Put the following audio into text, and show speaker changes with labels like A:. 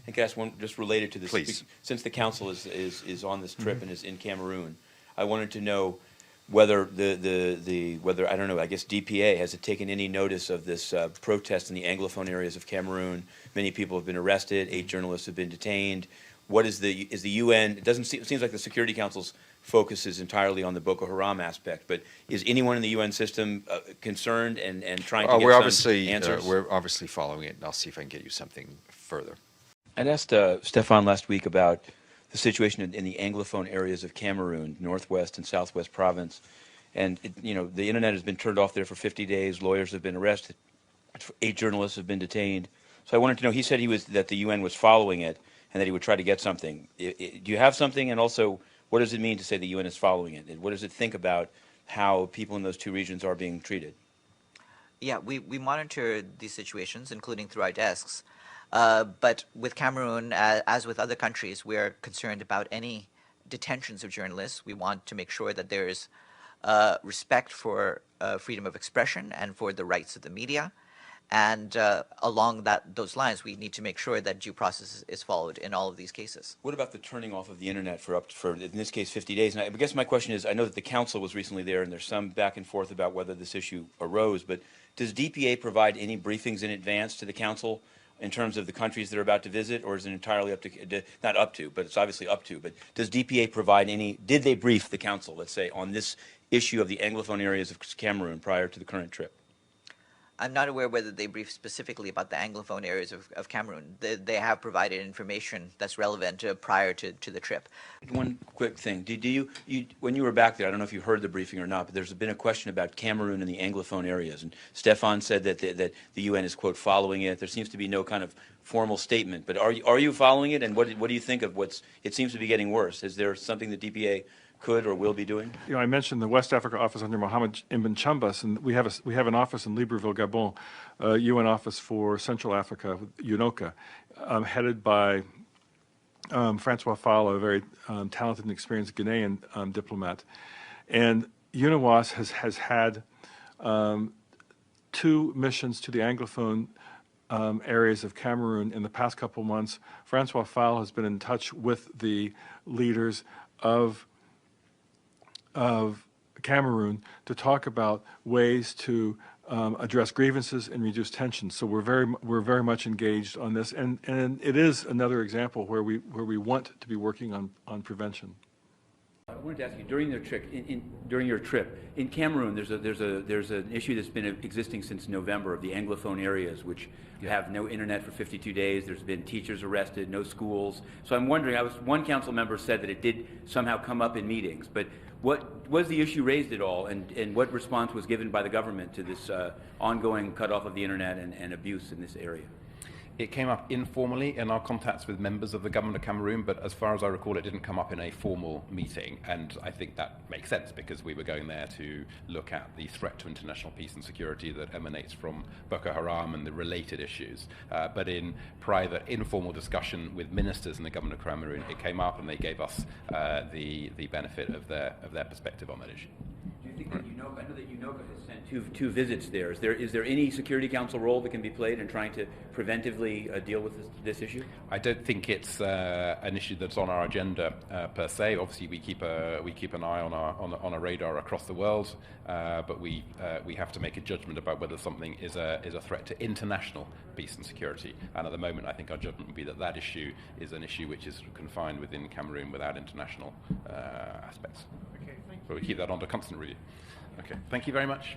A: I can ask one just related to this.
B: Please.
A: Since the council is on this trip and is in Cameroon, I wanted to know whether whether, I don't know, I guess DPA has it taken any notice of this protest in the Anglophone areas of Cameroon. Many people have been arrested. 8 journalists have been detained. What is the UN? It seems like the Security Council's focus is entirely on the Boko Haram aspect. But is anyone in the UN system concerned and trying to get some answers?
B: We're obviously following it, and I'll see if I can get you something further.
A: I'd asked Stefan last week about the situation in the Anglophone areas of Cameroon, Northwest and Southwest Province. And, the internet has been turned off there for 50 days. Lawyers have been arrested. 8 journalists have been detained. So I wanted to know, he said that the UN was following it and that he would try to get something. Do you have something? And also, what does it mean to say the UN is following it? And what does it think about how people in those 2 regions are being treated?
C: Yeah, we monitor these situations, including through our desks. But with Cameroon, as with other countries, we're concerned about any detentions of journalists. We want to make sure that there's respect for freedom of expression and for the rights of the media. And along those lines, we need to make sure that due process is followed in all of these cases.
A: What about the turning off of the internet for in this case, 50 days? And I guess my question is, I know that the council was recently there, and there's some back and forth about whether this issue arose, but does DPA provide any briefings in advance to the council in terms of the countries they're about to visit, or is it entirely up to, not up to, but it's obviously up to, but does DPA provide did they brief the council, let's say, on this issue of the Anglophone areas of Cameroon prior to the current trip?
C: I'm not aware whether they briefed specifically about the Anglophone areas of Cameroon. They have provided information that's relevant prior to the trip.
A: One quick thing. When you were back there, I don't know if you heard the briefing or not, but there's been a question about Cameroon and the Anglophone areas. And Stefan said that the UN is, quote, following it. There seems to be no kind of formal statement. But are you following it? And what do you think of it seems to be getting worse? Is there something that DPA could or will be doing?
D: I mentioned the West Africa office under Mohammed Ibn Chambas, and we have an office in Libreville, Gabon, a UN office for Central Africa, UNOCA, headed by Francois Fall, a very talented and experienced Ghanaian diplomat. And UNOWAS has had 2 missions to the Anglophone areas of Cameroon in the past couple months. Francois Fall has been in touch with the leaders of Cameroon to talk about ways to address grievances and reduce tensions. So we're very much engaged on this, and it is another example where we want to be working on prevention.
A: I wanted to ask you, during your trip in Cameroon, there's an issue that's been existing since November of the Anglophone areas, which have no internet for 52 days. There's been teachers arrested, no schools. So I'm wondering, one council member said that it did somehow come up in meetings, but what was the issue raised at all, and what response was given by the government to this ongoing cutoff of the internet and abuse in this area?
E: It came up informally in our contacts with members of the government of Cameroon, but as far as I recall, it didn't come up in a formal meeting. And I think that makes sense because we were going there to look at the threat to international peace and security that emanates from Boko Haram and the related issues. But in private, informal discussion with ministers in the government of Cameroon, it came up and they gave us the benefit of their perspective on that issue.
A: Do you think that I know that UNOCA has sent two visits there. Is there any Security Council role that can be played in trying to preventively deal with this issue?
E: I don't think it's an issue that's on our agenda per se. Obviously, we keep an eye on a radar across the world, but we have to make a judgment about whether something is a threat to international peace and security. And at the moment, I think our judgment would be that issue is an issue which is confined within Cameroon without international aspects.
D: Okay, thank you.
E: But we keep that under constant review. Okay, thank you very much.